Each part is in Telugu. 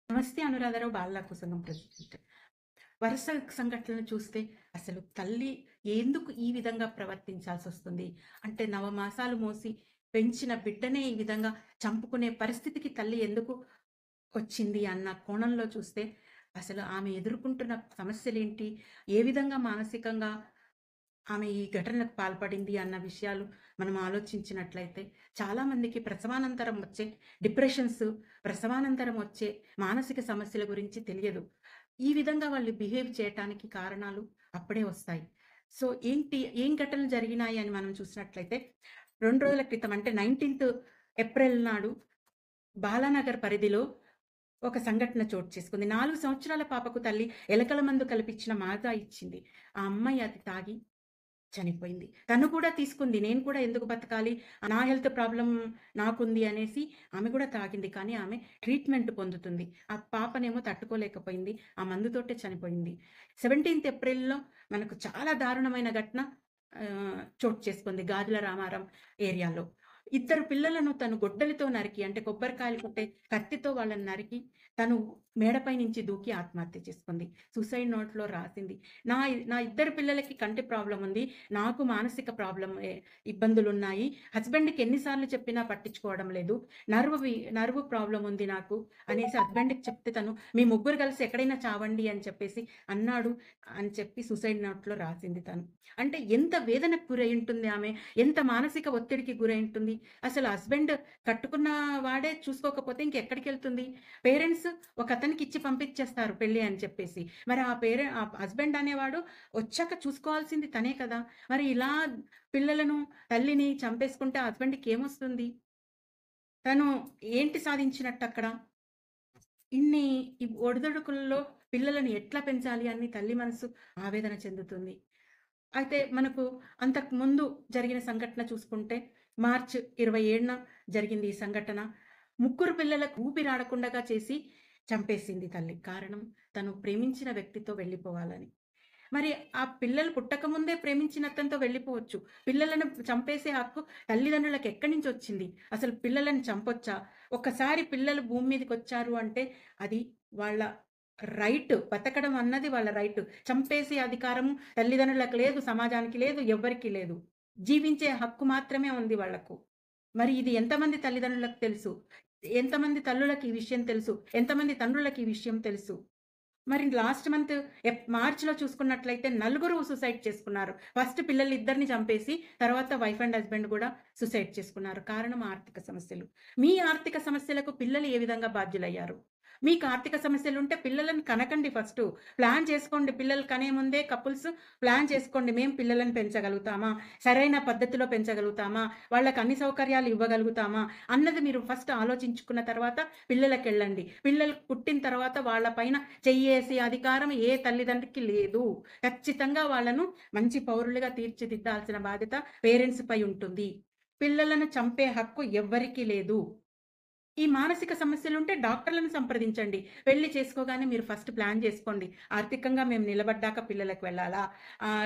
నమస్తే అనురాధరావు బాలలకు సంఘం ప్రెసిడెంట్. వరుస సంఘటనలు చూస్తే అసలు తల్లి ఎందుకు ఈ విధంగా ప్రవర్తించాల్సొస్తుంది? అంటే నవమాసాలు మోసి పెంచిన బిడ్డనే ఈ విధంగా చంపుకునే పరిస్థితికి తల్లి ఎందుకు వచ్చింది అన్న కోణంలో చూస్తే అసలు ఆమె ఎదుర్కొంటున్న సమస్యలేంటి? ఏ విధంగా మానసికంగా ఆమె ఈ ఘటనకు పాల్పడింది అన్న విషయాలు మనం ఆలోచించినట్లయితే చాలామందికి ప్రసవానంతరం వచ్చే డిప్రెషన్స్, ప్రసవానంతరం వచ్చే మానసిక సమస్యల గురించి తెలియదు. ఈ విధంగా వాళ్ళు బిహేవ్ చేయటానికి కారణాలు అప్పుడే వస్తాయి. సో ఏం ఘటనలు జరిగినాయి అని మనం చూసినట్లయితే 2 రోజుల క్రితం అంటే 19థ్ ఏప్రిల్ నాడు బాలానగర్ పరిధిలో ఒక సంఘటన చోటు చేసుకుంది. 4 సంవత్సరాల పాపకు తల్లి ఎలకల మందు కల్పించిన మాజా ఇచ్చింది. ఆ అమ్మాయి అది తాగి చనిపోయింది. తను కూడా తీసుకుంది. నేను కూడా ఎందుకు బతకాలి? నా హెల్త్ ప్రాబ్లమ్ నాకుంది అనేసి ఆమె కూడా తాగింది. కానీ ఆమె ట్రీట్‌మెంట్ పొందుతుంది. ఆ పాపనేమో తట్టుకోలేకపోయింది. ఆ మందుతోటే చనిపోయింది. 17థ్ ఏప్రిల్‌లో మనకు చాలా దారుణమైన ఘటన చోటు చేసుకుంది గాజుల రామారం ఏరియాలో. ఇద్దరు పిల్లలను తను గొడ్డలితో నరికి అంటే కొబ్బరికాయలు కొట్టే కత్తితో వాళ్ళని నరికి తను మేడపై నుంచి దూకి ఆత్మహత్య చేసుకుంది. సూసైడ్ నోట్‌లో రాసింది. నా నా ఇద్దరు పిల్లలకి కంటి ప్రాబ్లమ్ ఉంది. నాకు మానసిక ఇబ్బందులున్నాయి. హస్బెండ్‌కి ఎన్ని సార్లు చెప్పినా పట్టించుకోవడం లేదు. నర్వ్ ప్రాబ్లమ్ ఉంది నాకు అనేసి హస్బెండ్‌కి చెప్తే తను మీ ముగ్గురు కలిసి ఎక్కడైనా చావండి అని చెప్పేసి అన్నాడు అని చెప్పి సూసైడ్ నోట్‌లో రాసింది తను. అంటే ఎంత వేదనకు గురై ఉంటుంది ఆమె. ఎంత మానసిక ఒత్తిడికి గురై ఉంటుంది. అసలు హస్బెండ్ కట్టుకున్న వాడే చూసుకోకపోతే ఇంకెక్కడికెళ్తుంది? పేరెంట్స్ ఒకతనికి ఇచ్చి పంపించేస్తారు పెళ్లి అని చెప్పేసి. మరి ఆ హస్బెండ్ అనేవాడు వచ్చాక చూసుకోవాల్సింది తనే కదా! మరి ఇలా పిల్లలను, తల్లిని చంపేసుకుంటే ఆ హస్బెండ్‌కి ఏమొస్తుంది? తను ఏంటి సాధించినట్టక్కడ? ఇన్ని ఒడిదుడుకుల్లో పిల్లలను ఎట్లా పెంచాలి అని తల్లి మనసు ఆవేదన చెందుతుంది. అయితే మనకు అంతకుముందు జరిగిన సంఘటన చూసుకుంటే మార్చ్ 27న జరిగింది ఈ సంఘటన. ముగ్గురు పిల్లలకు ఊపిరాడకుండగా చేసి చంపేసింది తల్లి. కారణం తను ప్రేమించిన వ్యక్తితో వెళ్ళిపోవాలని. మరి ఆ పిల్లలు పుట్టకముందే ప్రేమించిన అతనితో వెళ్ళిపోవచ్చు. పిల్లలను చంపేసే హక్కు తల్లిదండ్రులకు ఎక్కడి నుంచొచ్చింది? అసలు పిల్లలను చంపొచ్చా? ఒక్కసారి పిల్లలు భూమి మీదకొచ్చారు అంటే అది వాళ్ళ రైట్. బతకడం అన్నది వాళ్ళ రైట్. చంపేసే అధికారము తల్లిదండ్రులకు లేదు, సమాజానికి లేదు, ఎవ్వరికీ లేదు. జీవించే హక్కు మాత్రమే ఉంది వాళ్ళకు. మరి ఇది ఎంతమంది తల్లిదండ్రులకు తెలుసు? ఎంతమంది తల్లులకు ఈ విషయం తెలుసు? ఎంతమంది తండ్రులకు ఈ విషయం తెలుసు? మరి లాస్ట్ మంత్ మార్చ్‌లో చూసుకున్నట్లయితే నలుగురు సూసైడ్ చేసుకున్నారు. ఫస్ట్ పిల్లలిద్దరిని చంపేసి, తర్వాత వైఫ్ అండ్ హస్బెండ్ గూడా సూసైడ్ చేసుకున్నారు. కారణం ఆర్థిక సమస్యలు. మీ ఆర్థిక సమస్యలకు పిల్లలు ఏ విధంగా బాధ్యులయ్యారు? మీకు ఆర్థిక సమస్యలుంటే పిల్లలను కనకండి ఫస్టు. ప్లాన్ చేసుకోండి. పిల్లలు కనే ముందే కపుల్స్ ప్లాన్ చేసుకోండి. మేము పిల్లలను పెంచగలుగుతామా? సరైన పద్ధతిలో పెంచగలుగుతామా? వాళ్ళకి అన్ని సౌకర్యాలు ఇవ్వగలుగుతామా? అన్నది మీరు ఫస్ట్ ఆలోచించుకున్న తర్వాత పిల్లలకెళ్ళండి. పిల్లలు పుట్టిన తర్వాత వాళ్ళ పైన చెయ్యేసే అధికారం ఏ తల్లిదండ్రికి లేదు. ఖచ్చితంగా వాళ్ళను మంచి పౌరులుగా తీర్చిదిద్దాల్సిన బాధ్యత పేరెంట్స్ పై ఉంటుంది. పిల్లలను చంపే హక్కు ఎవ్వరికీ లేదు. ఈ మానసిక సమస్యలుంటే డాక్టర్‌లను సంప్రదించండి. పెళ్లి చేసుకోగానే మీరు ఫస్ట్ ప్లాన్ జేసుకోండి. ఆర్థికంగా మేము నిలబడ్డాక పిల్లలకు వెళ్ళాలా?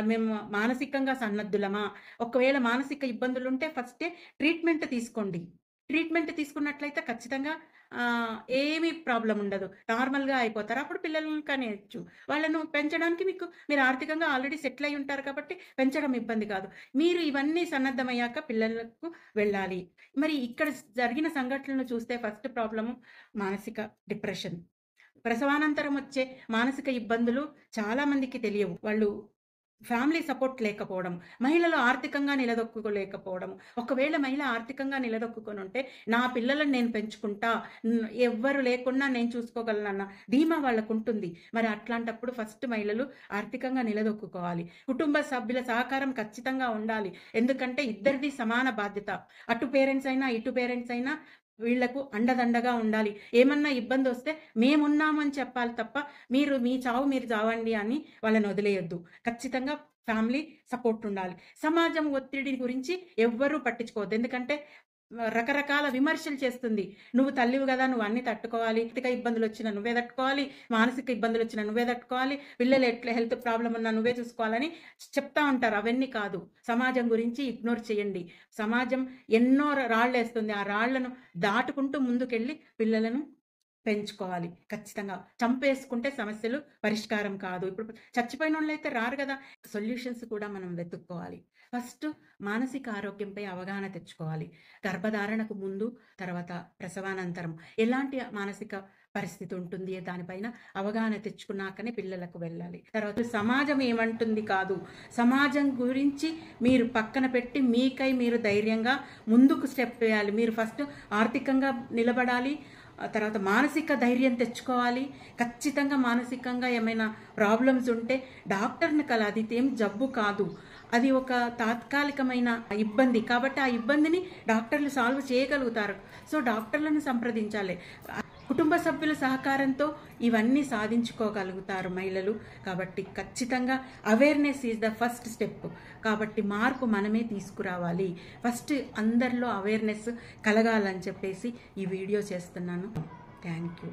మేము మానసికంగా సన్నద్ధులమా? ఒకవేళ మానసిక ఇబ్బందులుంటే ఫస్టే ట్రీట్‌మెంట్ తీసుకోండి. ట్రీట్‌మెంట్ తీసుకున్నట్లయితే ఖచ్చితంగా ఏమీ ప్రాబ్లమ్ ఉండదు. నార్మల్‌గా అయిపోతారు. అప్పుడు పిల్లలను కనేయొచ్చు. వాళ్ళను పెంచడానికి మీరు ఆర్థికంగా ఆల్రెడీ సెటిల్ అయ్యి ఉంటారు కాబట్టి పెంచడం ఇబ్బంది కాదు. మీరు ఇవన్నీ సన్నద్ధమయ్యాక పిల్లలకు వెళ్ళాలి. మరి ఇక్కడ జరిగిన సంఘటనలను చూస్తే ఫస్ట్ ప్రాబ్లము మానసిక డిప్రెషన్. ప్రసవానంతరం వచ్చే మానసిక ఇబ్బందులు చాలా మందికి తెలియవు. వాళ్ళు ఫ్యామిలీ సపోర్ట్ లేకపోవడం, మహిళలు ఆర్థికంగా నిలదొక్కుకోలేకపోవడం. ఒకవేళ మహిళ ఆర్థికంగా నిలదొక్కుకొనుంటే, నా పిల్లలను నేను పెంచుకుంటా, ఎవ్వరు లేకున్నా నేను చూసుకోగలనన్న ధీమా వాళ్ళకుంటుంది. మరి అట్లాంటప్పుడు ఫస్ట్ మహిళలు ఆర్థికంగా నిలదొక్కుకోవాలి. కుటుంబ సభ్యుల సహకారం ఖచ్చితంగా ఉండాలి. ఎందుకంటే ఇద్దరిది సమాన బాధ్యత. అటు పేరెంట్స్ అయినా, ఇటు పేరెంట్స్ అయినా వీళ్ళకు అండదండగా ఉండాలి. ఏమన్నా ఇబ్బందొస్తే మేమున్నామని చెప్పాలి తప్ప, మీ చావు మీరు చావండి అని వాళ్ళనొదిలేయొద్దు. ఖచ్చితంగా ఫ్యామిలీ సపోర్ట్ ఉండాలి. సమాజం ఒత్తిడి గురించి ఎవ్వరూ పట్టించుకోవద్దు. ఎందుకంటే రకరకాల విమర్శలు చేస్తుంది. నువ్వు తల్లివి గదా! నువ్వు అన్నీ తట్టుకోవాలి. ఆర్థిక ఇబ్బందులొచ్చినా నువ్వే తట్టుకోవాలి. మానసిక ఇబ్బందులొచ్చినా నువ్వే తట్టుకోవాలి. పిల్లలు ఎట్లా హెల్త్ ప్రాబ్లమ్ ఉన్నా నువ్వే చూసుకోవాలని చెప్తా ఉంటారు. అవన్నీ కాదు. సమాజం గురించి ఇగ్నోర్ చేయండి. సమాజం ఎన్నో రాళ్ళేస్తుంది. ఆ రాళ్ళను దాటుకుంటూ ముందుకెళ్ళి పిల్లలను పెంచుకోవాలి ఖచ్చితంగా. చంపేసుకుంటే సమస్యలు పరిష్కారం కాదు. ఇప్పుడు చచ్చిపోయినోళ్ళైతే రారు గదా! సొల్యూషన్స్ కూడా మనం వెతుక్కోవాలి. ఫస్ట్ మానసిక ఆరోగ్యంపై అవగాహన తెచ్చుకోవాలి. గర్భధారణకు ముందు, తర్వాత ప్రసవానంతరం ఎలాంటి మానసిక పరిస్థితి ఉంటుంది దానిపైన అవగాహన తెచ్చుకున్నాకనే పిల్లలకు వెళ్ళాలి. తర్వాత సమాజం ఏమంటుంది కాదు. సమాజం గురించి మీరు పక్కన పెట్టి మీకై మీరు ధైర్యంగా ముందుకు స్టెప్ వేయాలి. మీరు ఫస్ట్ ఆర్థికంగా నిలబడాలి. తర్వాత మానసిక ధైర్యం తెచ్చుకోవాలి. ఖచ్చితంగా మానసికంగా ఏమైనా ప్రాబ్లమ్స్ ఉంటే డాక్టర్ని అది ఏం జబ్బు కాదు, అది ఒక తాత్కాలికమైన ఇబ్బంది. కాబట్టి ఆ ఇబ్బందిని డాక్టర్లు సాల్వ్ చేయగలుగుతారు. సో డాక్టర్లను సంప్రదించాలి. కుటుంబ సభ్యుల సహకారంతో ఇవన్నీ సాధించుకోగలుగుతారు మహిళలు. కాబట్టి ఖచ్చితంగా awareness is the first step. కాబట్టి మార్పు మనమే తీసుకురావాలి. ఫస్ట్ అందరిలో అవేర్నెస్ కలగాలని చెప్పేసి ఈ వీడియో చేస్తున్నాను. Thank you.